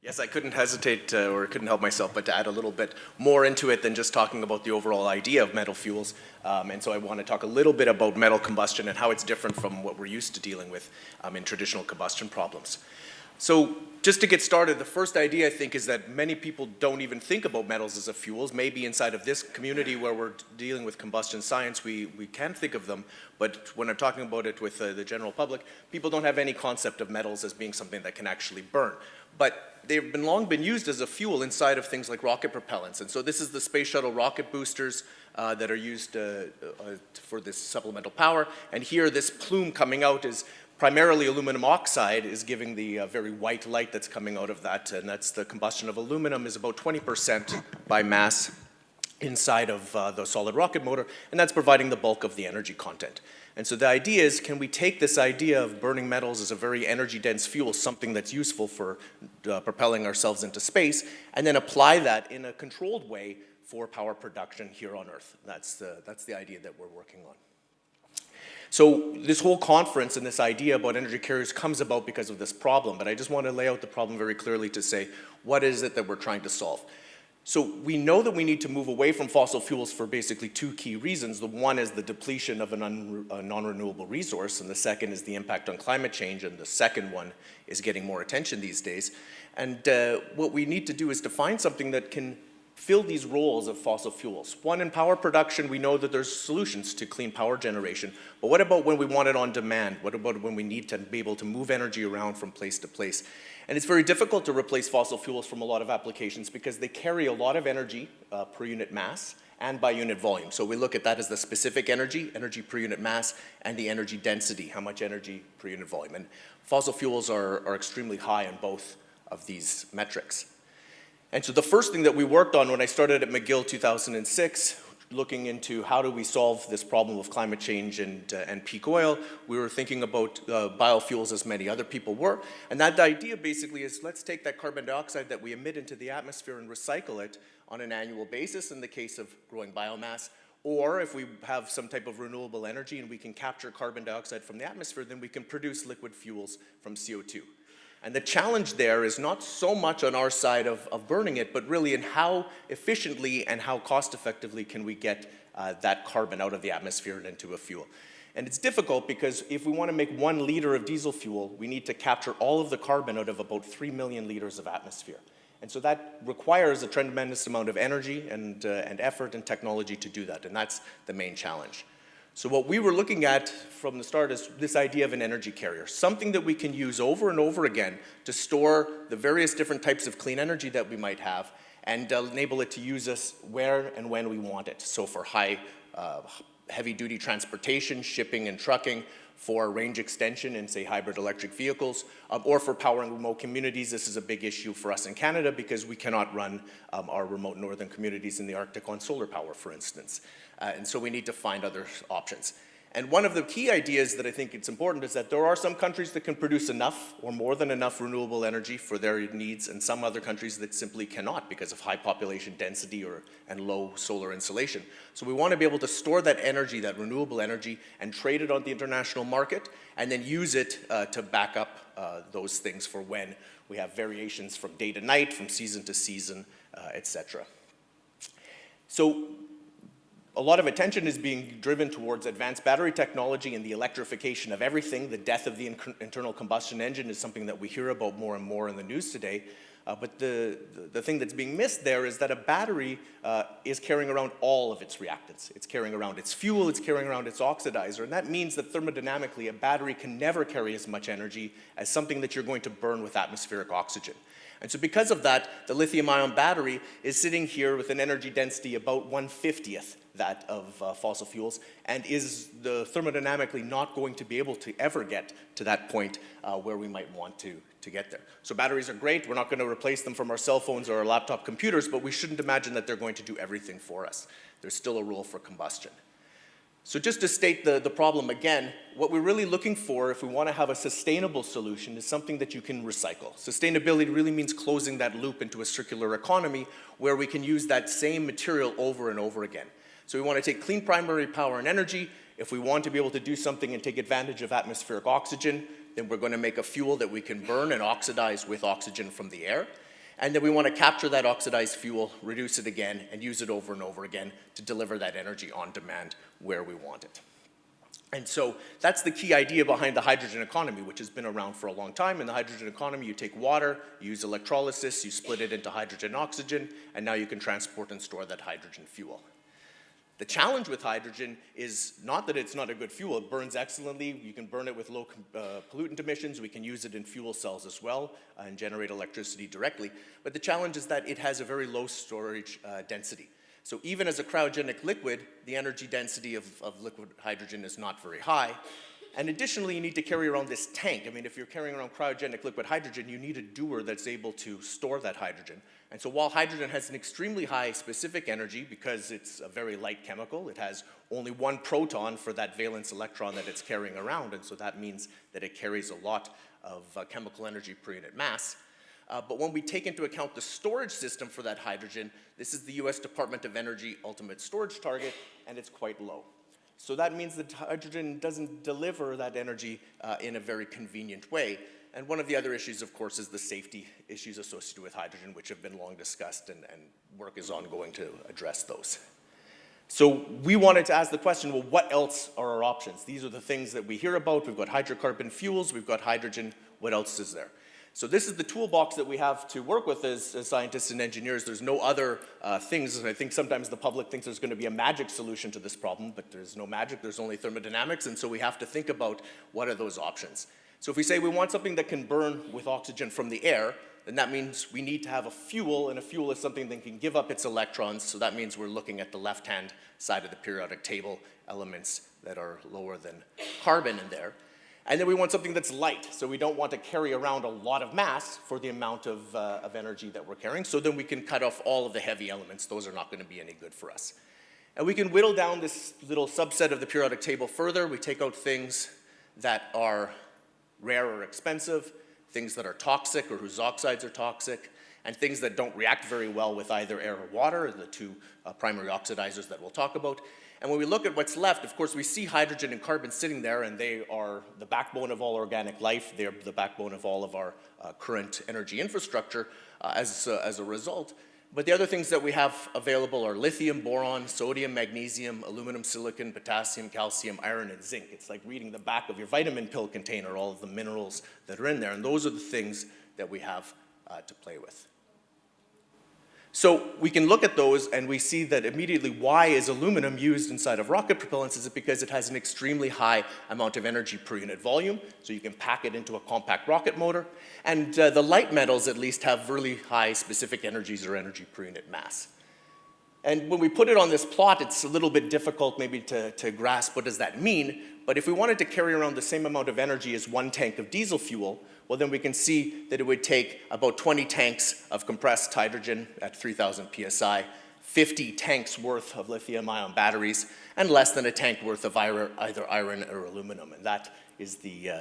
Yes, I couldn't hesitate or couldn't help myself but to add a little bit more into it than just talking about the overall idea of metal fuels. And so I want to talk a little bit about metal combustion and how it's different from what we're used to dealing with in traditional combustion problems. So just to get started, the first idea I think is that many people don't even think about metals as a fuels. Maybe inside of this community where we're dealing with combustion science, we can think of them. But when I'm talking about it with the general public, people don't have any concept of metals as being something that can actually burn. But they've long been used as a fuel inside of things like rocket propellants. And so this is the space shuttle rocket boosters that are used for this supplemental power. And here, this plume coming out is primarily aluminum oxide is giving the very white light that's coming out of that. And that's the combustion of aluminum is about 20% by mass inside of the solid rocket motor. And that's providing the bulk of the energy content. And so the idea is, can we take this idea of burning metals as a very energy-dense fuel, something that's useful for propelling ourselves into space, and then apply that in a controlled way for power production here on Earth? That's the idea that we're working on. So this whole conference and this idea about energy carriers comes about because of this problem, but I just want to lay out the problem very clearly to say, what is it that we're trying to solve? So we know that we need to move away from fossil fuels for basically two key reasons. The one is the depletion of a non-renewable resource, and the second is the impact on climate change, and the second one is getting more attention these days. And what we need to do is to find something that can fill these roles of fossil fuels. One, in power production, we know that there's solutions to clean power generation, but what about when we want it on demand? What about when we need to be able to move energy around from place to place? And it's very difficult to replace fossil fuels from a lot of applications because they carry a lot of energy per unit mass and by unit volume. So we look at that as the specific energy, energy per unit mass, and the energy density, how much energy per unit volume. And fossil fuels are extremely high on both of these metrics. And so the first thing that we worked on when I started at McGill 2006, looking into how do we solve this problem of climate change and peak oil, we were thinking about biofuels as many other people were. And that idea basically is, let's take that carbon dioxide that we emit into the atmosphere and recycle it on an annual basis in the case of growing biomass. Or if we have some type of renewable energy and we can capture carbon dioxide from the atmosphere, then we can produce liquid fuels from CO2. And the challenge there is not so much on our side of burning it, but really in how efficiently and how cost effectively can we get that carbon out of the atmosphere and into a fuel. And it's difficult because if we want to make 1 liter of diesel fuel, we need to capture all of the carbon out of about 3 million liters of atmosphere. And so that requires a tremendous amount of energy and effort and technology to do that, and that's the main challenge. So what we were looking at from the start is this idea of an energy carrier, something that we can use over and over again to store the various different types of clean energy that we might have and enable it to use us where and when we want it. So for heavy-duty transportation, shipping and trucking, for range extension in, say, hybrid electric vehicles, or for powering remote communities. This is a big issue for us in Canada because we cannot run our remote northern communities in the Arctic on solar power, for instance. And so we need to find other options. And one of the key ideas that I think it's important is that there are some countries that can produce enough or more than enough renewable energy for their needs, and some other countries that simply cannot because of high population density and low solar insolation. So we want to be able to store that energy, that renewable energy, and trade it on the international market, and then use it to back up those things for when we have variations from day to night, from season to season, etc. So a lot of attention is being driven towards advanced battery technology and the electrification of everything. The death of the internal combustion engine is something that we hear about more and more in the news today. But the thing that's being missed there is that a battery is carrying around all of its reactants. It's carrying around its fuel, it's carrying around its oxidizer, and that means that thermodynamically a battery can never carry as much energy as something that you're going to burn with atmospheric oxygen. And so because of that, the lithium-ion battery is sitting here with an energy density about 1/50th that of fossil fuels, and is thermodynamically not going to be able to ever get to that point where we might want to get there. So batteries are great. We're not going to replace them from our cell phones or our laptop computers, but we shouldn't imagine that they're going to do everything for us. There's still a role for combustion. So just to state the problem again, what we're really looking for if we want to have a sustainable solution is something that you can recycle. Sustainability really means closing that loop into a circular economy where we can use that same material over and over again. So we want to take clean primary power and energy. If we want to be able to do something and take advantage of atmospheric oxygen, then we're going to make a fuel that we can burn and oxidize with oxygen from the air. And then we want to capture that oxidized fuel, reduce it again, and use it over and over again to deliver that energy on demand where we want it. And so that's the key idea behind the hydrogen economy, which has been around for a long time. In the hydrogen economy, you take water, you use electrolysis, you split it into hydrogen and oxygen, and now you can transport and store that hydrogen fuel. The challenge with hydrogen is not that it's not a good fuel. It burns excellently. You can burn it with low pollutant emissions. We can use it in fuel cells as well and generate electricity directly. But the challenge is that it has a very low storage density. So even as a cryogenic liquid, the energy density of liquid hydrogen is not very high. And additionally, you need to carry around this tank. I mean, if you're carrying around cryogenic liquid hydrogen, you need a dewar that's able to store that hydrogen. And so while hydrogen has an extremely high specific energy because it's a very light chemical, it has only one proton for that valence electron that it's carrying around, and so that means that it carries a lot of chemical energy per unit mass. But when we take into account the storage system for that hydrogen, this is the US Department of Energy ultimate storage target, and it's quite low. So that means that hydrogen doesn't deliver that energy in a very convenient way. And one of the other issues, of course, is the safety issues associated with hydrogen, which have been long discussed, and work is ongoing to address those. So we wanted to ask the question, well, what else are our options? These are the things that we hear about. We've got hydrocarbon fuels, we've got hydrogen. What else is there? So this is the toolbox that we have to work with as scientists and engineers. There's no other things. And I think sometimes the public thinks there's going to be a magic solution to this problem, but there's no magic. There's only thermodynamics. And so we have to think about what are those options. So if we say we want something that can burn with oxygen from the air, then that means we need to have a fuel, and a fuel is something that can give up its electrons. So that means we're looking at the left-hand side of the periodic table, elements that are lower than carbon in there. And then we want something that's light, so we don't want to carry around a lot of mass for the amount of energy that we're carrying, so then we can cut off all of the heavy elements. Those are not going to be any good for us. And we can whittle down this little subset of the periodic table further. We take out things that are rare or expensive, things that are toxic or whose oxides are toxic, and things that don't react very well with either air or water, the two primary oxidizers that we'll talk about. And when we look at what's left, of course, we see hydrogen and carbon sitting there, and they are the backbone of all organic life. They're the backbone of all of our current energy infrastructure as a result. But the other things that we have available are lithium, boron, sodium, magnesium, aluminum, silicon, potassium, calcium, iron, and zinc. It's like reading the back of your vitamin pill container, all of the minerals that are in there. And those are the things that we have to play with. So we can look at those and we see that immediately why is aluminum used inside of rocket propellants? Is it because it has an extremely high amount of energy per unit volume, so you can pack it into a compact rocket motor. And the light metals at least have really high specific energies or energy per unit mass. And when we put it on this plot, it's a little bit difficult maybe to grasp what does that mean. But if we wanted to carry around the same amount of energy as one tank of diesel fuel, well, then we can see that it would take about 20 tanks of compressed hydrogen at 3,000 psi, 50 tanks worth of lithium-ion batteries, and less than a tank worth of either iron or aluminum. And that is the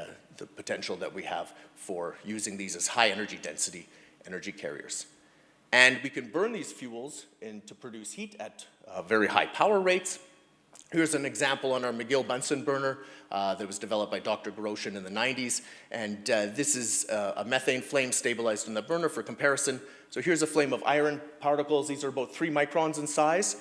potential that we have for using these as high energy density energy carriers. And we can burn these fuels to produce heat at very high power rates. Here's an example on our McGill Bunsen burner that was developed by Dr. Groshin in the 90s. And this is a methane flame stabilized in the burner for comparison. So here's a flame of iron particles. These are about 3 microns in size,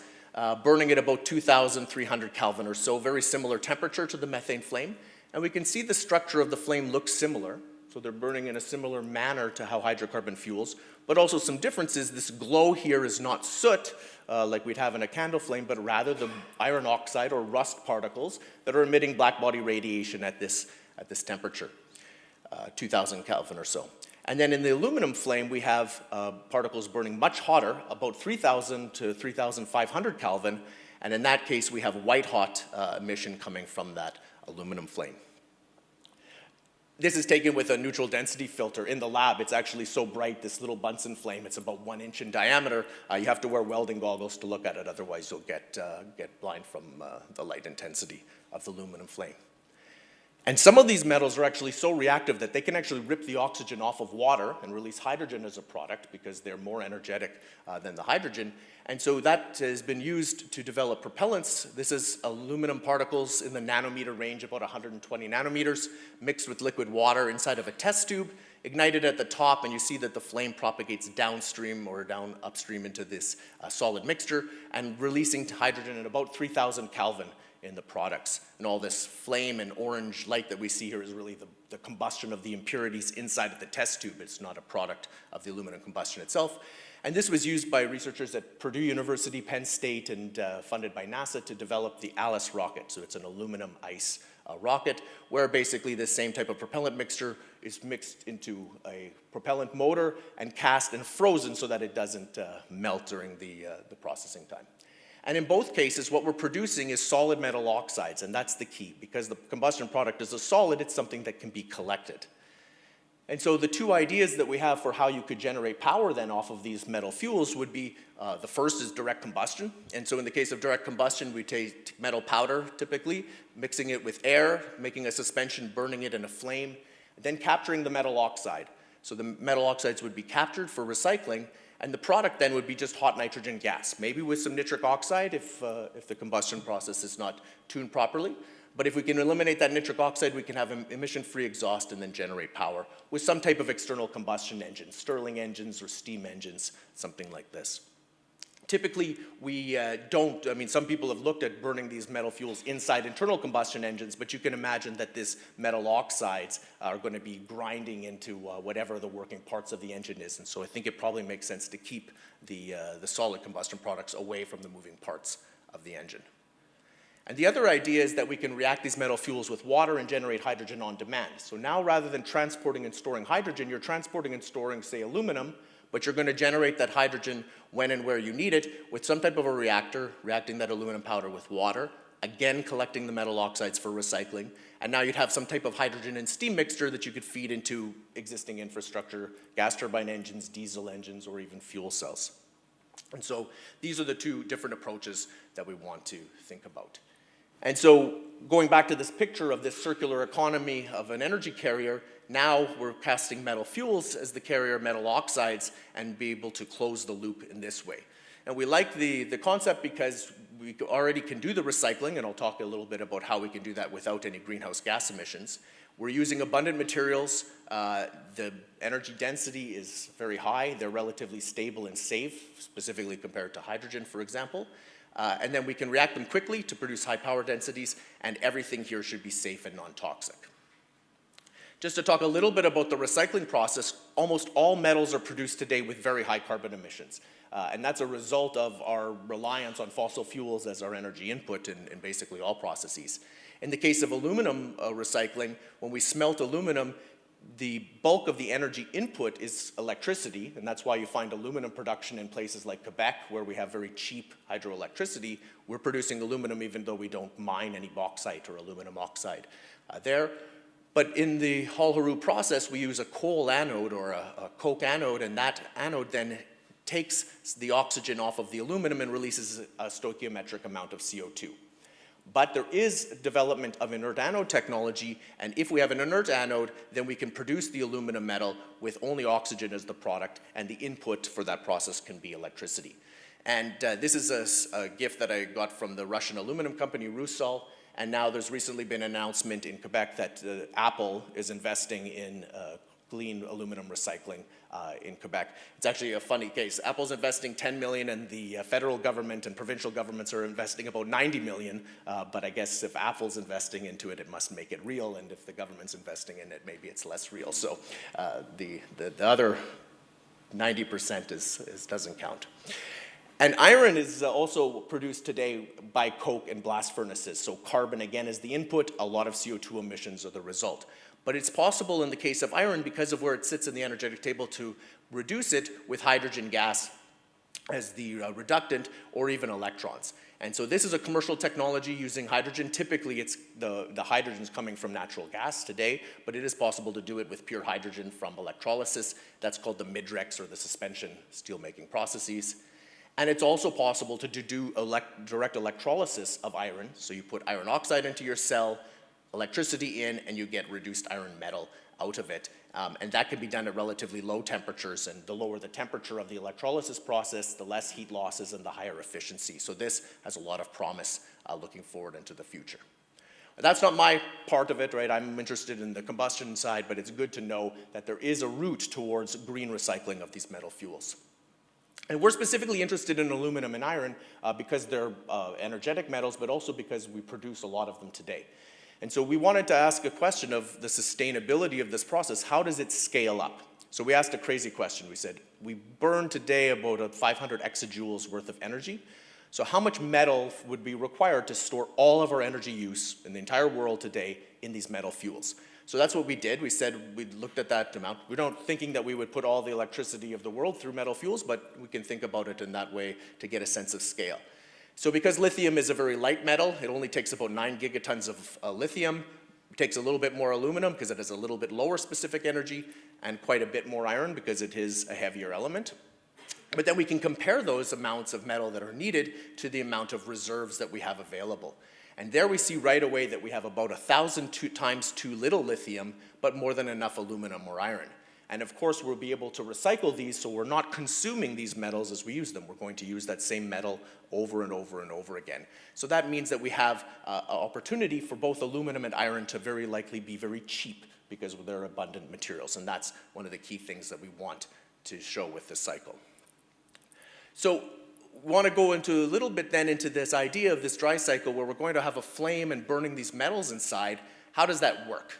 burning at about 2,300 Kelvin or so, very similar temperature to the methane flame. And we can see the structure of the flame looks similar. So they're burning in a similar manner to how hydrocarbon fuels, but also some differences. This glow here is not soot, like we'd have in a candle flame, but rather the iron oxide or rust particles that are emitting black body radiation at this temperature, 2,000 Kelvin or so. And then in the aluminum flame, we have particles burning much hotter, about 3,000 to 3,500 Kelvin, and in that case, we have white hot emission coming from that aluminum flame. This is taken with a neutral density filter. In the lab, it's actually so bright, this little Bunsen flame, it's about 1 inch in diameter. You have to wear welding goggles to look at it, otherwise you'll get blind from the light intensity of the aluminum flame. And some of these metals are actually so reactive that they can actually rip the oxygen off of water and release hydrogen as a product because they're more energetic than the hydrogen. And so that has been used to develop propellants. This is aluminum particles in the nanometer range, about 120 nanometers, mixed with liquid water inside of a test tube, ignited at the top, and you see that the flame propagates downstream or down upstream into this solid mixture and releasing hydrogen at about 3,000 Kelvin in the products. And all this flame and orange light that we see here is really the combustion of the impurities inside of the test tube. It's not a product of the aluminum combustion itself. And this was used by researchers at Purdue University, Penn State, and funded by NASA to develop the ALICE rocket. So it's an aluminum ice rocket, where basically this same type of propellant mixture is mixed into a propellant motor and cast and frozen so that it doesn't melt during the processing time. And in both cases, what we're producing is solid metal oxides, and that's the key. Because the combustion product is a solid, it's something that can be collected. And so the two ideas that we have for how you could generate power then off of these metal fuels would be, the first is direct combustion. And so in the case of direct combustion, we take metal powder typically, mixing it with air, making a suspension, burning it in a flame, then capturing the metal oxide. So the metal oxides would be captured for recycling, and the product then would be just hot nitrogen gas, maybe with some nitric oxide if the combustion process is not tuned properly. But if we can eliminate that nitric oxide, we can have emission-free exhaust and then generate power with some type of external combustion engine, Stirling engines or steam engines, something like this. Typically, we some people have looked at burning these metal fuels inside internal combustion engines, but you can imagine that this metal oxides are going to be grinding into whatever the working parts of the engine is. And so I think it probably makes sense to keep the solid combustion products away from the moving parts of the engine. And the other idea is that we can react these metal fuels with water and generate hydrogen on demand. So now rather than transporting and storing hydrogen, you're transporting and storing, say, aluminum, but you're going to generate that hydrogen when and where you need it with some type of a reactor, reacting that aluminum powder with water, again collecting the metal oxides for recycling, and now you'd have some type of hydrogen and steam mixture that you could feed into existing infrastructure, gas turbine engines, diesel engines, or even fuel cells. And so these are the two different approaches that we want to think about. And so going back to this picture of this circular economy of an energy carrier, now we're casting metal fuels as the carrier, metal oxides, and be able to close the loop in this way. And we like the concept because we already can do the recycling, and I'll talk a little bit about how we can do that without any greenhouse gas emissions. We're using abundant materials. The energy density is very high. They're relatively stable and safe, specifically compared to hydrogen, for example. And then we can react them quickly to produce high power densities, and everything here should be safe and non-toxic. Just to talk a little bit about the recycling process, almost all metals are produced today with very high carbon emissions. And that's a result of our reliance on fossil fuels as our energy input in basically all processes. In the case of aluminum recycling, when we smelt aluminum, the bulk of the energy input is electricity, and that's why you find aluminum production in places like Quebec, where we have very cheap hydroelectricity. We're producing aluminum even though we don't mine any bauxite or aluminum oxide there. But in the Hall-Héroult process, we use a coal anode or a coke anode, and that anode then takes the oxygen off of the aluminum and releases a stoichiometric amount of CO2. But there is development of inert anode technology, and if we have an inert anode, then we can produce the aluminum metal with only oxygen as the product, and the input for that process can be electricity. And this is a gift that I got from the Russian aluminum company, Rusal, and now there's recently been an announcement in Quebec that Apple is investing in clean aluminum recycling in Quebec. It's actually a funny case. Apple's investing $10 million, and the federal government and provincial governments are investing about $90 million, but I guess if Apple's investing into it, it must make it real, and if the government's investing in it, maybe it's less real. So the other 90% doesn't count. And iron is also produced today by coke and blast furnaces. So carbon, again, is the input. A lot of CO2 emissions are the result. But it's possible in the case of iron, because of where it sits in the energetic table, to reduce it with hydrogen gas as the reductant, or even electrons. And so this is a commercial technology using hydrogen. Typically, it's the hydrogen's coming from natural gas today, but it is possible to do it with pure hydrogen from electrolysis. That's called the Midrex, or the suspension steelmaking processes. And it's also possible to do direct electrolysis of iron. So you put iron oxide into your cell, electricity in, and you get reduced iron metal out of it. And that can be done at relatively low temperatures, and the lower the temperature of the electrolysis process, the less heat losses and the higher efficiency. So this has a lot of promise looking forward into the future. That's not my part of it, right? I'm interested in the combustion side, but it's good to know that there is a route towards green recycling of these metal fuels. And we're specifically interested in aluminum and iron because they're energetic metals, but also because we produce a lot of them today. And so we wanted to ask a question of the sustainability of this process. How does it scale up? So we asked a crazy question. We said, we burn today about 500 exajoules worth of energy. So how much metal would be required to store all of our energy use in the entire world today in these metal fuels? So that's what we did. We said we looked at that amount. We don't thinking that we would put all the electricity of the world through metal fuels, but we can think about it in that way to get a sense of scale. So because lithium is a very light metal, it only takes about 9 gigatons of lithium. It takes a little bit more aluminum because it has a little bit lower specific energy, and quite a bit more iron because it is a heavier element. But then we can compare those amounts of metal that are needed to the amount of reserves that we have available. And there we see right away that we have about 1,000 times too little lithium, but more than enough aluminum or iron. And of course, we'll be able to recycle these, so we're not consuming these metals as we use them. We're going to use that same metal over and over and over again. So that means that we have an opportunity for both aluminum and iron to very likely be very cheap because they're abundant materials. And that's one of the key things that we want to show with this cycle. So we want to go into a little bit then into this idea of this dry cycle where we're going to have a flame and burning these metals inside. How does that work?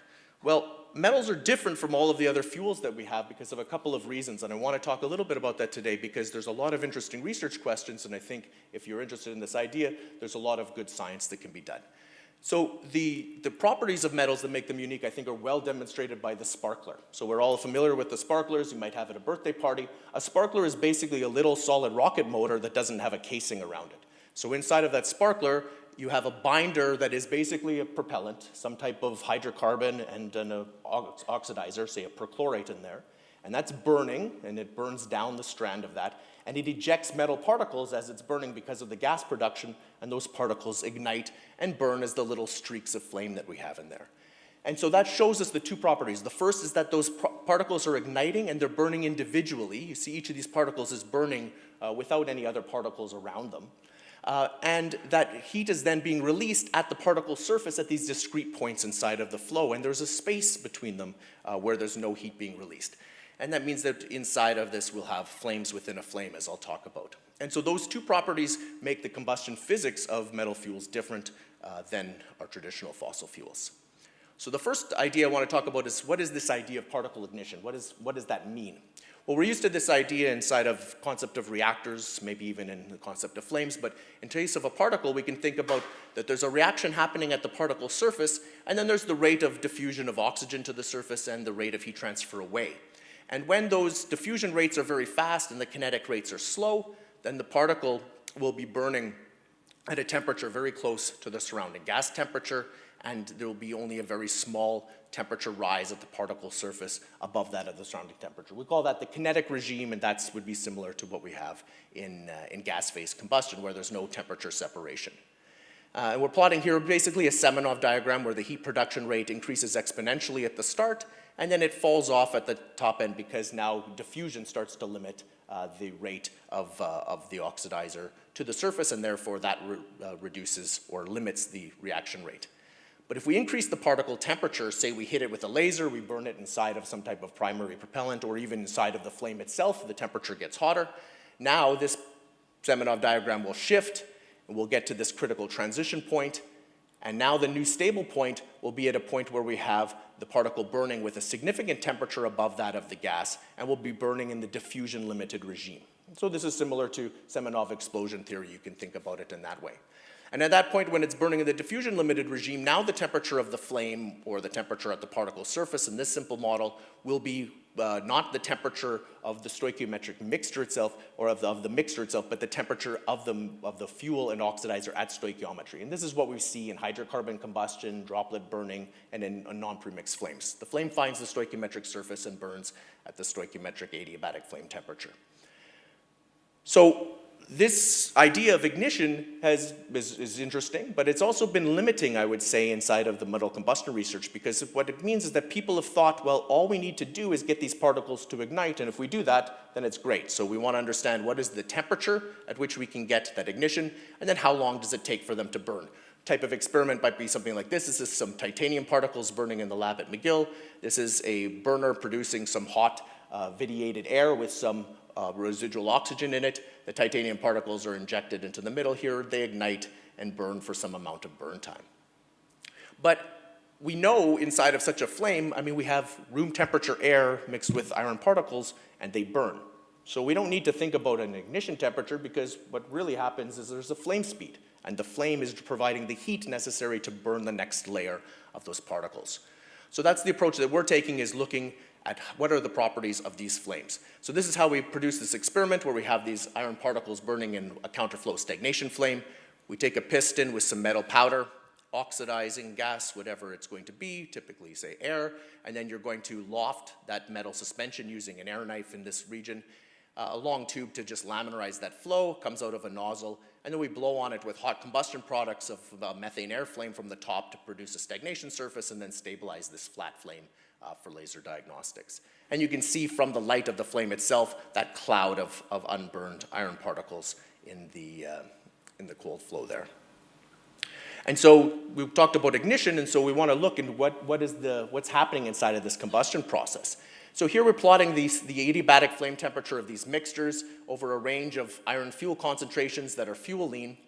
Well, metals are different from all of the other fuels that we have because of a couple of reasons, and I want to talk a little bit about that today because there's a lot of interesting research questions, and I think if you're interested in this idea, there's a lot of good science that can be done. So the properties of metals that make them unique, I think, are well demonstrated by the sparkler. So we're all familiar with the sparklers. You might have at a birthday party. A sparkler is basically a little solid rocket motor that doesn't have a casing around it. So inside of that sparkler, you have a binder that is basically a propellant, some type of hydrocarbon and an oxidizer, say a perchlorate in there. And that's burning, and it burns down the strand of that. And it ejects metal particles as it's burning because of the gas production, and those particles ignite and burn as the little streaks of flame that we have in there. And so that shows us the two properties. The first is that those particles are igniting and they're burning individually. You see each of these particles is burning without any other particles around them. And that heat is then being released at the particle surface at these discrete points inside of the flow, and there's a space between them where there's no heat being released. And that means that inside of this we'll have flames within a flame, as I'll talk about. And so those two properties make the combustion physics of metal fuels different than our traditional fossil fuels. So the first idea I want to talk about is what is this idea of particle ignition? What does that mean? Well, we're used to this idea inside of concept of reactors, maybe even in the concept of flames, but in case of a particle, we can think about that there's a reaction happening at the particle surface, and then there's the rate of diffusion of oxygen to the surface and the rate of heat transfer away. And when those diffusion rates are very fast and the kinetic rates are slow, then the particle will be burning at a temperature very close to the surrounding gas temperature, and there will be only a very small temperature rise at the particle surface above that of the surrounding temperature. We call that the kinetic regime, and that would be similar to what we have in gas phase combustion, where there's no temperature separation. And we're plotting here basically a Semenov diagram where the heat production rate increases exponentially at the start, and then it falls off at the top end because now diffusion starts to limit the rate of the oxidizer to the surface, and therefore that reduces or limits the reaction rate. But if we increase the particle temperature, say we hit it with a laser, we burn it inside of some type of primary propellant, or even inside of the flame itself, the temperature gets hotter. Now this Semenov diagram will shift, and we'll get to this critical transition point, and now the new stable point will be at a point where we have the particle burning with a significant temperature above that of the gas, and will be burning in the diffusion limited regime. So this is similar to Semenov explosion theory. You can think about it in that way. And at that point, when it's burning in the diffusion limited regime, now the temperature of the flame, or the temperature at the particle surface in this simple model, will be not the temperature of the stoichiometric mixture itself, or of the mixture itself, but the temperature of the fuel and oxidizer at stoichiometry. And this is what we see in hydrocarbon combustion, droplet burning, and in non-premixed flames. The flame finds the stoichiometric surface and burns at the stoichiometric adiabatic flame temperature. So this idea of ignition is interesting, but it's also been limiting, I would say, inside of the metal combustion research, because what it means is that people have thought, well, all we need to do is get these particles to ignite, and if we do that, then it's great. So we want to understand what is the temperature at which we can get that ignition, and then how long does it take for them to burn. Type of experiment might be something like this. This is some titanium particles burning in the lab at McGill. This is a burner producing some hot vitiated air with some residual oxygen in it. The titanium particles are injected into the middle here. They ignite and burn for some amount of burn time. But we know inside of such a flame, I mean, we have room temperature air mixed with iron particles, and they burn. So we don't need to think about an ignition temperature, because what really happens is there's a flame speed, and the flame is providing the heat necessary to burn the next layer of those particles. So that's the approach that we're taking, is looking at what are the properties of these flames. So this is how we produce this experiment, where we have these iron particles burning in a counterflow stagnation flame. We take a piston with some metal powder, oxidizing gas, whatever it's going to be, typically say air, and then you're going to loft that metal suspension using an air knife in this region, a long tube to just laminarize that flow, comes out of a nozzle, and then we blow on it with hot combustion products of methane air flame from the top to produce a stagnation surface, and then stabilize this flat flame for laser diagnostics. And you can see from the light of the flame itself that cloud of unburned iron particles in the cold flow there. And so we've talked about ignition, and so we want to look into what's happening inside of this combustion process. So here we're plotting the adiabatic flame temperature of these mixtures over a range of iron fuel concentrations that are fuel lean,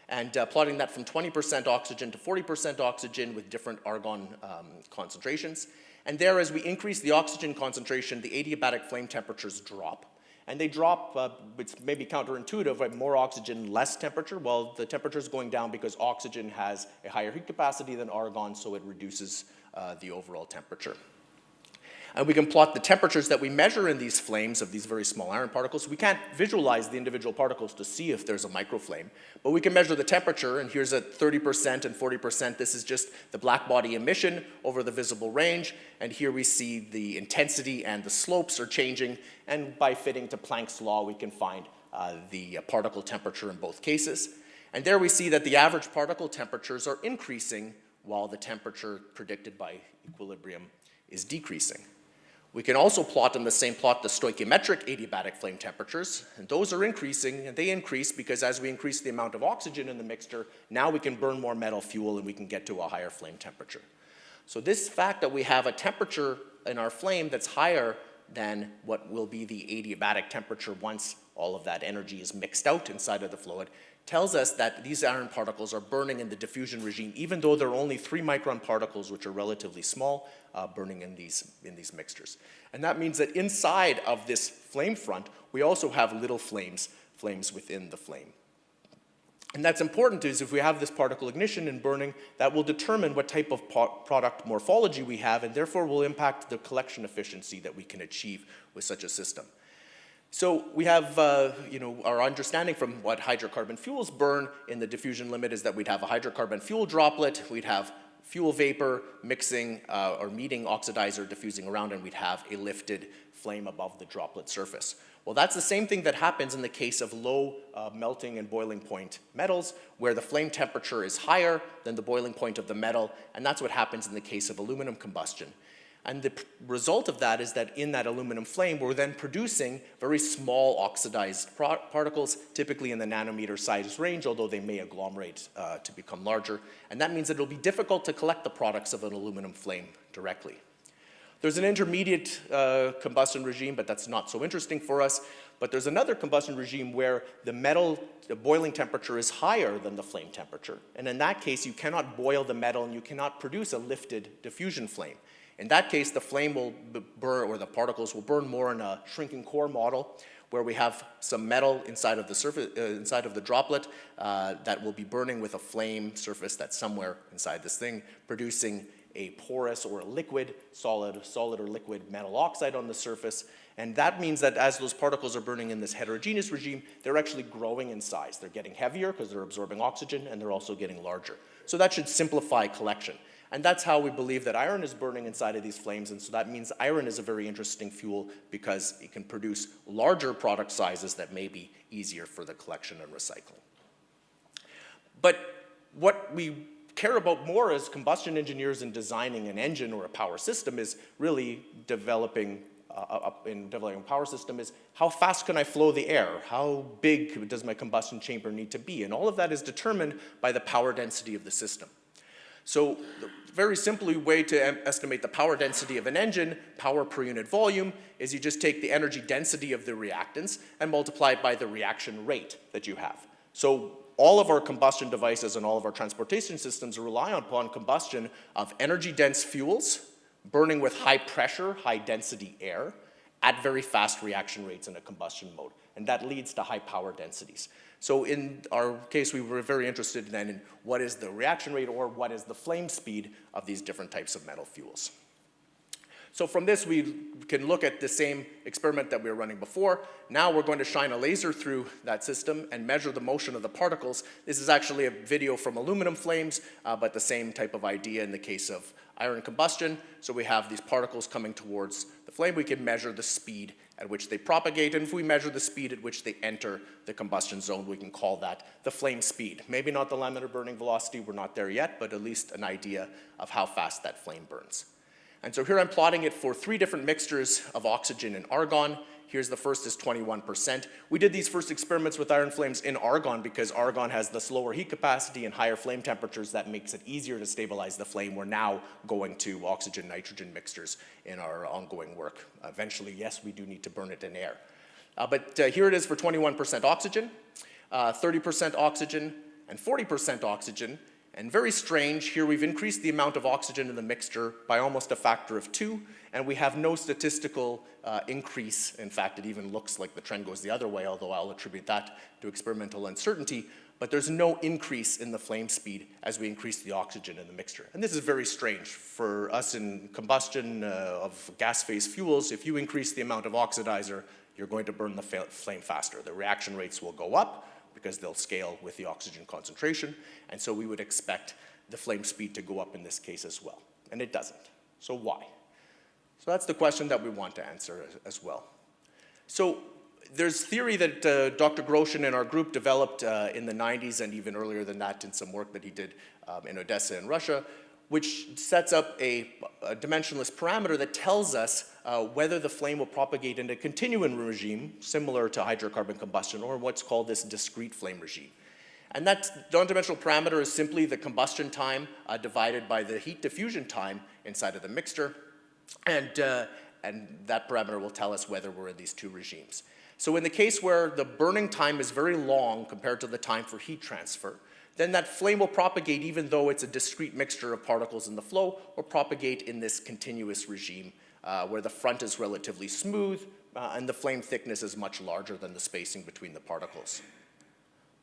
and plotting that from 20% oxygen to 40% oxygen with different argon concentrations. And there, as we increase the oxygen concentration, the adiabatic flame temperatures drop. And they drop, it's maybe counterintuitive, right? More oxygen, less temperature. Well, the temperature is going down because oxygen has a higher heat capacity than argon, so it reduces the overall temperature. And we can plot the temperatures that we measure in these flames of these very small iron particles. We can't visualize the individual particles to see if there's a microflame, but we can measure the temperature, and here's at 30% and 40%. This is just the black body emission over the visible range, and here we see the intensity and the slopes are changing, and by fitting to Planck's law, we can find the particle temperature in both cases. And there we see that the average particle temperatures are increasing while the temperature predicted by equilibrium is decreasing. We can also plot in the same plot the stoichiometric adiabatic flame temperatures, and those are increasing, and they increase because as we increase the amount of oxygen in the mixture, now we can burn more metal fuel and we can get to a higher flame temperature. So this fact that we have a temperature in our flame that's higher than what will be the adiabatic temperature once all of that energy is mixed out inside of the fluid tells us that these iron particles are burning in the diffusion regime, even though there are only 3 micron particles, which are relatively small, burning in these mixtures. And that means that inside of this flame front, we also have little flames within the flame. And that's important, is if we have this particle ignition and burning, that will determine what type of product morphology we have, and therefore will impact the collection efficiency that we can achieve with such a system. So we have, our understanding from what hydrocarbon fuels burn in the diffusion limit is that we'd have a hydrocarbon fuel droplet, we'd have fuel vapor mixing or meeting oxidizer diffusing around, and we'd have a lifted flame above the droplet surface. Well, that's the same thing that happens in the case of low melting and boiling point metals, where the flame temperature is higher than the boiling point of the metal, and that's what happens in the case of aluminum combustion. And the result of that is that in that aluminum flame, we're then producing very small oxidized particles, typically in the nanometer size range, although they may agglomerate to become larger. And that means that it'll be difficult to collect the products of an aluminum flame directly. There's an intermediate combustion regime, but that's not so interesting for us. But there's another combustion regime where the boiling temperature is higher than the flame temperature. And in that case, you cannot boil the metal and you cannot produce a lifted diffusion flame. In that case, the flame will burn, or the particles will burn more in a shrinking core model, where we have some metal inside of the surface, inside of the droplet, that will be burning with a flame surface that's somewhere inside this thing, producing a porous or a liquid, solid or liquid metal oxide on the surface. And that means that as those particles are burning in this heterogeneous regime, they're actually growing in size. They're getting heavier because they're absorbing oxygen, and they're also getting larger. So that should simplify collection. And that's how we believe that iron is burning inside of these flames. And so that means iron is a very interesting fuel because it can produce larger product sizes that may be easier for the collection and recycling. But what we care about more as combustion engineers in designing an engine or a power system is really developing a power system is how fast can I flow the air? How big does my combustion chamber need to be? And all of that is determined by the power density of the system. So the very simply way to estimate the power density of an engine, power per unit volume, is you just take the energy density of the reactants and multiply it by the reaction rate that you have. So all of our combustion devices and all of our transportation systems rely upon combustion of energy-dense fuels burning with high pressure, high density air at very fast reaction rates in a combustion mode. And that leads to high power densities. So in our case, we were very interested then in what is the reaction rate or what is the flame speed of these different types of metal fuels. So from this, we can look at the same experiment that we were running before. Now we're going to shine a laser through that system and measure the motion of the particles. This is actually a video from aluminum flames, but the same type of idea in the case of iron combustion. So we have these particles coming towards the flame. We can measure the speed at which they propagate. And if we measure the speed at which they enter the combustion zone, we can call that the flame speed. Maybe not the laminar burning velocity, we're not there yet, but at least an idea of how fast that flame burns. And so here I'm plotting it for 3 different mixtures of oxygen and argon. Here's the first is 21%. We did these first experiments with iron flames in argon because argon has the slower heat capacity and higher flame temperatures. That makes it easier to stabilize the flame. We're now going to oxygen-nitrogen mixtures in our ongoing work. Eventually, yes, we do need to burn it in air. But here it is for 21% oxygen, 30% oxygen, and 40% oxygen. And very strange, here we've increased the amount of oxygen in the mixture by almost a factor of 2, and we have no statistical increase. In fact, it even looks like the trend goes the other way, although I'll attribute that to experimental uncertainty. But there's no increase in the flame speed as we increase the oxygen in the mixture. And this is very strange. For us in combustion of gas phase fuels, if you increase the amount of oxidizer, you're going to burn the flame faster. The reaction rates will go up, because they'll scale with the oxygen concentration, and so we would expect the flame speed to go up in this case as well, and it doesn't. So why? So that's the question that we want to answer as well. So there's theory that Dr. Groshin and our group developed in the 90s and even earlier than that in some work that he did in Odessa in Russia, which sets up a dimensionless parameter that tells us whether the flame will propagate in a continuum regime, similar to hydrocarbon combustion, or what's called this discrete flame regime. And that non-dimensional parameter is simply the combustion time divided by the heat diffusion time inside of the mixture. And that parameter will tell us whether we're in these 2 regimes. So in the case where the burning time is very long compared to the time for heat transfer, then that flame will propagate even though it's a discrete mixture of particles in the flow, or propagate in this continuous regime where the front is relatively smooth and the flame thickness is much larger than the spacing between the particles.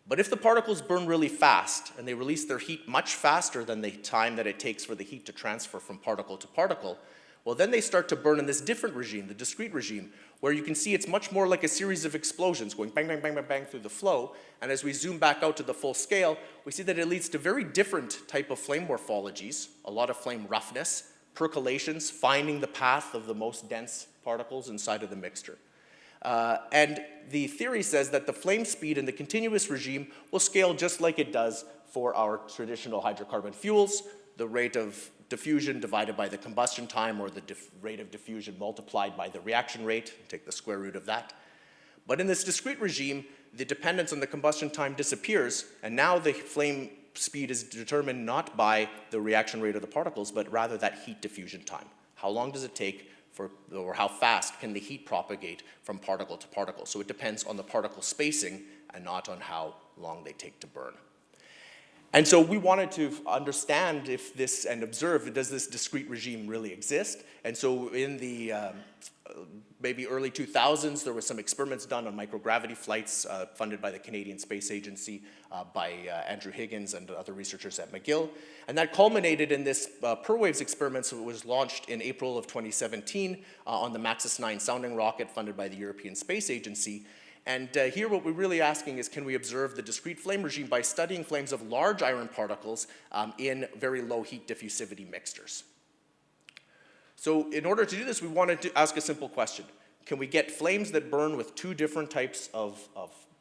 But if the particles burn really fast and they release their heat much faster than the time that it takes for the heat to transfer from particle to particle, well, then they start to burn in this different regime, the discrete regime, where you can see it's much more like a series of explosions going bang, bang, bang, bang, bang through the flow. And as we zoom back out to the full scale, we see that it leads to very different type of flame morphologies, a lot of flame roughness, percolations, finding the path of the most dense particles inside of the mixture. And the theory says that the flame speed in the continuous regime will scale just like it does for our traditional hydrocarbon fuels, the rate of diffusion divided by the combustion time, or the rate of diffusion multiplied by the reaction rate, take the square root of that. But in this discrete regime, the dependence on the combustion time disappears, and now the flame speed is determined not by the reaction rate of the particles, but rather that heat diffusion time. How long does it take or how fast can the heat propagate from particle to particle? So it depends on the particle spacing and not on how long they take to burn. And so we wanted to understand if this, and observe, does this discrete regime really exist? And so in the maybe early 2000s, there were some experiments done on microgravity flights funded by the Canadian Space Agency, by Andrew Higgins and other researchers at McGill. And that culminated in this PERWAVES experiment, so it was launched in April of 2017 on the Maxis 9 sounding rocket funded by the European Space Agency. And here what we're really asking is, can we observe the discrete flame regime by studying flames of large iron particles in very low heat diffusivity mixtures? So in order to do this, we wanted to ask a simple question. Can we get flames that burn with two different types of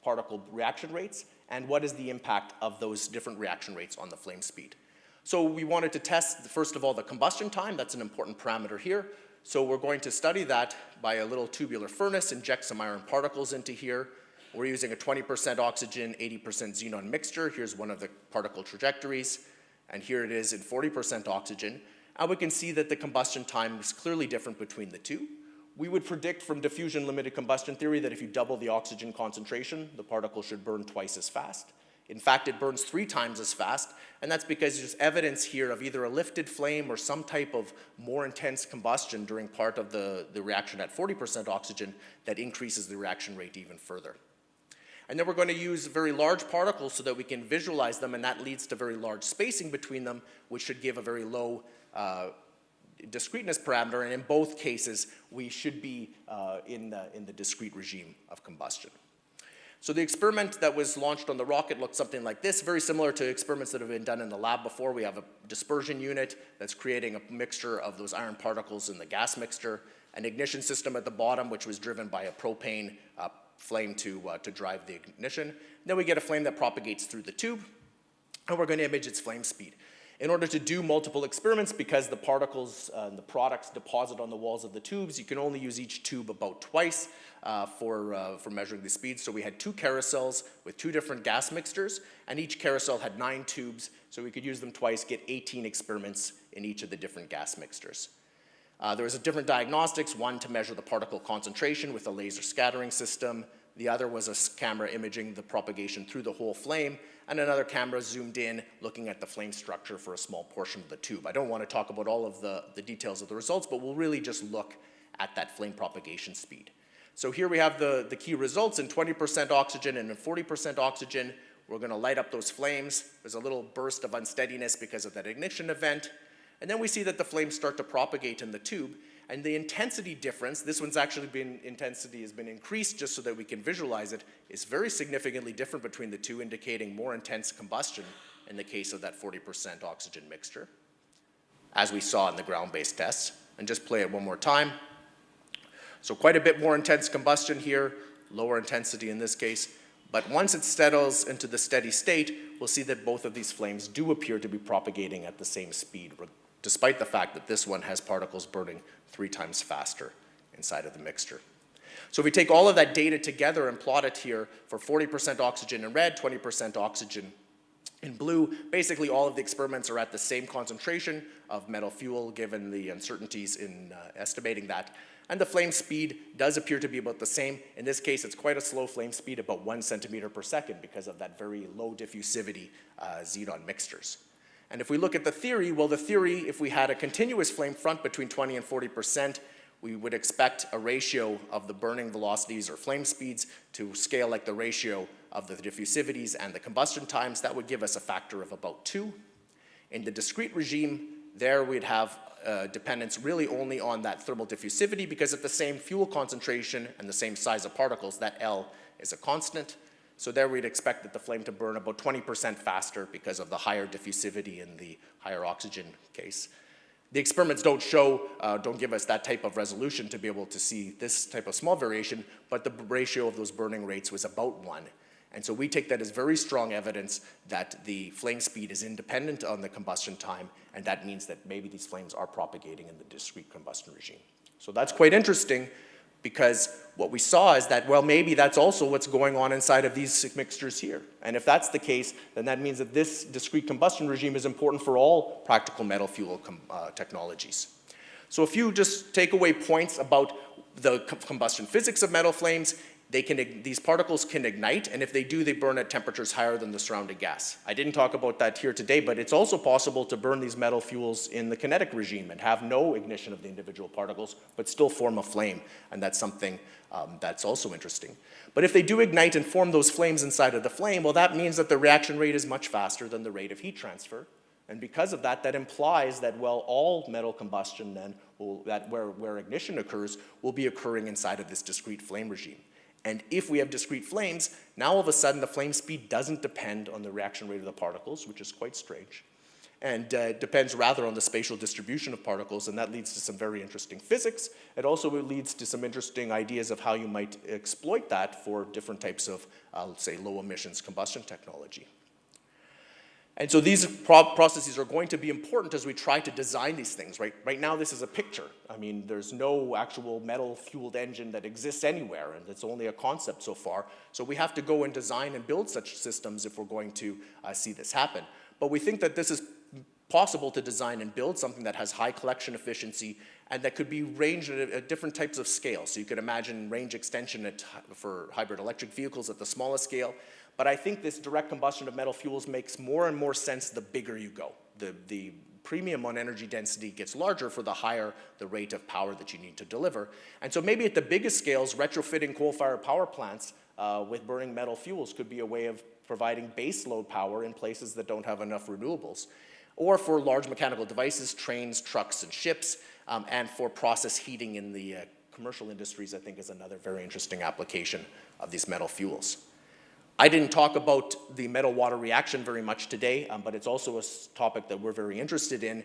particle reaction rates? And what is the impact of those different reaction rates on the flame speed? So we wanted to test, first of all, the combustion time. That's an important parameter here. So we're going to study that by a little tubular furnace, inject some iron particles into here. We're using a 20% oxygen, 80% xenon mixture. Here's one of the particle trajectories. And here it is in 40% oxygen. And we can see that the combustion time is clearly different between the two. We would predict from diffusion limited combustion theory that if you double the oxygen concentration, the particle should burn twice as fast. In fact, it burns 3 times as fast, and that's because there's evidence here of either a lifted flame or some type of more intense combustion during part of the reaction at 40% oxygen that increases the reaction rate even further. And then we're going to use very large particles so that we can visualize them, and that leads to very large spacing between them, which should give a very low discreteness parameter, and in both cases, we should be in the discrete regime of combustion. So the experiment that was launched on the rocket looked something like this, very similar to experiments that have been done in the lab before. We have a dispersion unit that's creating a mixture of those iron particles in the gas mixture, an ignition system at the bottom, which was driven by a propane flame to drive the ignition. Then we get a flame that propagates through the tube, and we're going to image its flame speed. In order to do multiple experiments, because the particles and the products deposit on the walls of the tubes, you can only use each tube about twice for measuring the speed. So we had 2 carousels with 2 different gas mixtures, and each carousel had 9 tubes, so we could use them twice, get 18 experiments in each of the different gas mixtures. There was a different diagnostics, one to measure the particle concentration with a laser scattering system. The other was a camera imaging the propagation through the whole flame, and another camera zoomed in, looking at the flame structure for a small portion of the tube. I don't want to talk about all of the details of the results, but we'll really just look at that flame propagation speed. So here we have the key results in 20% oxygen and in 40% oxygen. We're going to light up those flames. There's a little burst of unsteadiness because of that ignition event. And then we see that the flames start to propagate in the tube. And the intensity difference, this one's actually intensity has been increased just so that we can visualize it, is very significantly different between the two, indicating more intense combustion in the case of that 40% oxygen mixture, as we saw in the ground-based tests. And just play it one more time. So quite a bit more intense combustion here, lower intensity in this case. But once it settles into the steady state, we'll see that both of these flames do appear to be propagating at the same speed, despite the fact that this one has particles burning 3 times faster inside of the mixture. So if we take all of that data together and plot it here for 40% oxygen in red, 20% oxygen in blue, basically all of the experiments are at the same concentration of metal fuel given the uncertainties in estimating that. And the flame speed does appear to be about the same. In this case, it's quite a slow flame speed, about 1 centimeter per second because of that very low diffusivity xenon mixtures. And if we look at the theory, well, the theory, if we had a continuous flame front between 20 and 40%, we would expect a ratio of the burning velocities or flame speeds to scale like the ratio of the diffusivities and the combustion times. That would give us a factor of about 2. In the discrete regime, there we'd have dependence really only on that thermal diffusivity, because at the same fuel concentration and the same size of particles, that L is a constant. So there we'd expect that the flame to burn about 20% faster because of the higher diffusivity in the higher oxygen case. The experiments don't give us that type of resolution to be able to see this type of small variation, but the ratio of those burning rates was about 1. And so we take that as very strong evidence that the flame speed is independent on the combustion time, and that means that maybe these flames are propagating in the discrete combustion regime. So that's quite interesting, because what we saw is that, well, maybe that's also what's going on inside of these mixtures here. And if that's the case, then that means that this discrete combustion regime is important for all practical metal fuel technologies. So a few just takeaway points about the combustion physics of metal flames. These particles can ignite, and if they do, they burn at temperatures higher than the surrounding gas. I didn't talk about that here today, but it's also possible to burn these metal fuels in the kinetic regime and have no ignition of the individual particles, but still form a flame, and that's something that's also interesting. But if they do ignite and form those flames inside of the flame, well, that means that the reaction rate is much faster than the rate of heat transfer, and because of that, that implies that, well, all metal combustion then, where ignition occurs, will be occurring inside of this discrete flame regime. And if we have discrete flames, now all of a sudden the flame speed doesn't depend on the reaction rate of the particles, which is quite strange. And it depends rather on the spatial distribution of particles, and that leads to some very interesting physics. It also leads to some interesting ideas of how you might exploit that for different types of, let's say, low emissions combustion technology. And so these processes are going to be important as we try to design these things. Right now, this is a picture. I mean, there's no actual metal-fueled engine that exists anywhere, and it's only a concept so far. So we have to go and design and build such systems if we're going to see this happen. But we think that this is possible to design and build something that has high collection efficiency and that could be ranged at different types of scales. So you could imagine range extension for hybrid electric vehicles at the smallest scale. But I think this direct combustion of metal fuels makes more and more sense the bigger you go. The premium on energy density gets larger for the higher the rate of power that you need to deliver. And so maybe at the biggest scales, retrofitting coal-fired power plants with burning metal fuels could be a way of providing base load power in places that don't have enough renewables. Or for large mechanical devices, trains, trucks, and ships, and for process heating in the commercial industries, I think is another very interesting application of these metal fuels. I didn't talk about the metal-water reaction very much today, but it's also a topic that we're very interested in.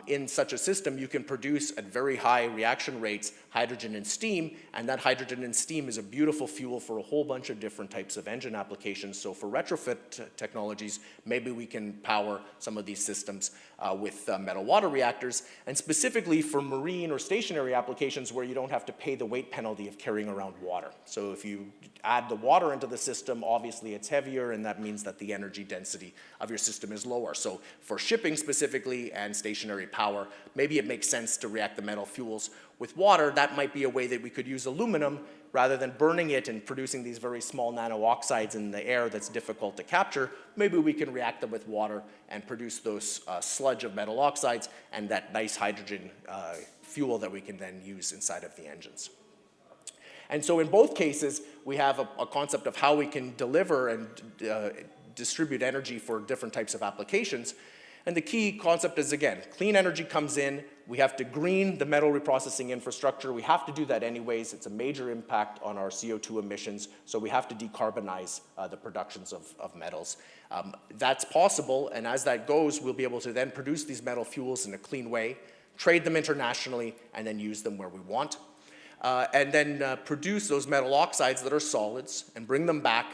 In such a system, you can produce at very high reaction rates hydrogen and steam, and that hydrogen and steam is a beautiful fuel for a whole bunch of different types of engine applications. So for retrofit technologies, maybe we can power some of these systems with metal-water reactors, and specifically for marine or stationary applications where you don't have to pay the weight penalty of carrying around water. So if you add the water into the system, obviously it's heavier, and that means that the energy density of your system is lower. So for shipping specifically and stationary power, maybe it makes sense to react the metal fuels with water. That might be a way that we could use aluminum rather than burning it and producing these very small nano oxides in the air that's difficult to capture. Maybe we can react them with water and produce those sludge of metal oxides and that nice hydrogen fuel that we can then use inside of the engines. And so in both cases, we have a concept of how we can deliver and distribute energy for different types of applications. And the key concept is, again, clean energy comes in. We have to green the metal reprocessing infrastructure. We have to do that anyways. It's a major impact on our CO2 emissions, so we have to decarbonize the productions of metals. That's possible, and as that goes, we'll be able to then produce these metal fuels in a clean way, trade them internationally, and then use them where we want. And then produce those metal oxides that are solids and bring them back,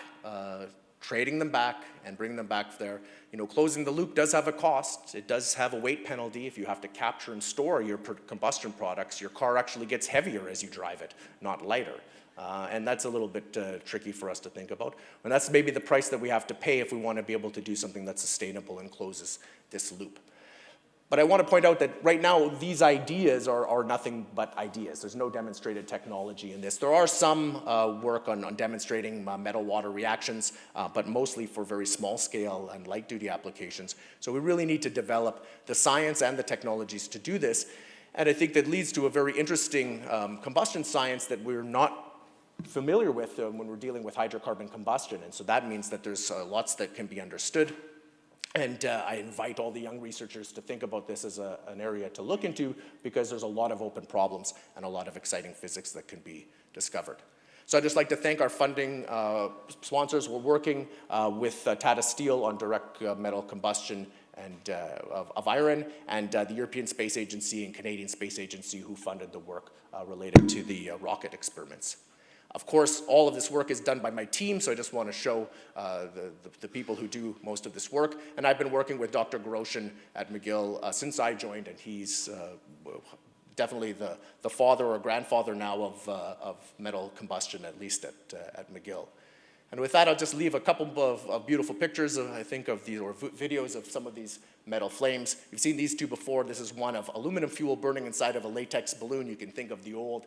trading them back and bring them back there. You know, closing the loop does have a cost. It does have a weight penalty. If you have to capture and store your combustion products, your car actually gets heavier as you drive it, not lighter. And that's a little bit tricky for us to think about. And that's maybe the price that we have to pay if we want to be able to do something that's sustainable and closes this loop. But I want to point out that right now, these ideas are nothing but ideas. There's no demonstrated technology in this. There are some work on demonstrating metal-water reactions, but mostly for very small scale and light-duty applications. So we really need to develop the science and the technologies to do this. And I think that leads to a very interesting combustion science that we're not familiar with when we're dealing with hydrocarbon combustion. And so that means that there's lots that can be understood. And I invite all the young researchers to think about this as an area to look into, because there's a lot of open problems and a lot of exciting physics that can be discovered. So I'd just like to thank our funding sponsors. We're working with Tata Steel on direct metal combustion and of iron, and the European Space Agency and Canadian Space Agency, who funded the work related to the rocket experiments. Of course, all of this work is done by my team, so I just want to show the people who do most of this work. And I've been working with Dr. Groshin at McGill since I joined, and he's definitely the father or grandfather now of metal combustion, at least at McGill. And with that, I'll just leave a couple of beautiful pictures, I think, of these, or videos of some of these metal flames. You've seen these two before. This is one of aluminum fuel burning inside of a latex balloon. You can think of the old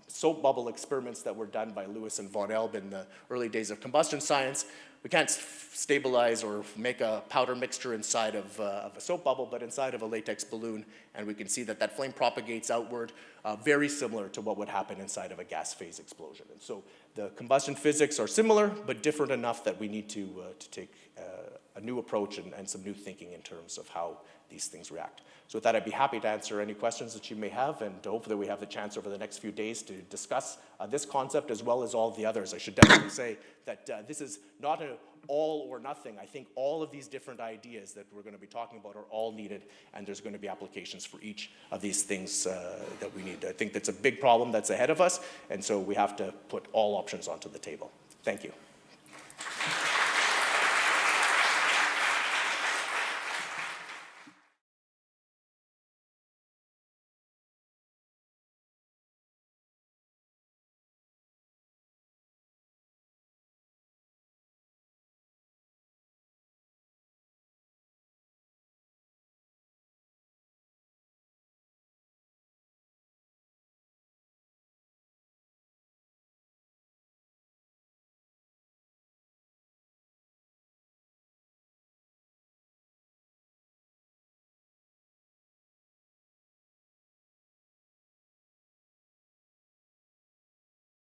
soap bubble experiments that were done by Lewis and von Elbe in the early days of combustion science. We can't stabilize or make a powder mixture inside of a soap bubble, but inside of a latex balloon, and we can see that that flame propagates outward. very similar to what would happen inside of a gas phase explosion. And so the combustion physics are similar, but different enough that we need to take a new approach and some new thinking in terms of how these things react. So with that, I'd be happy to answer any questions that you may have, and hopefully we have the chance over the next few days to discuss this concept as well as all the others. I should definitely say that this is not an all or nothing. I think all of these different ideas that we're going to be talking about are all needed, and there's going to be applications for each of these things that we need. I think that's a big problem that's ahead of us, and so we have to put all options onto the table. Thank you.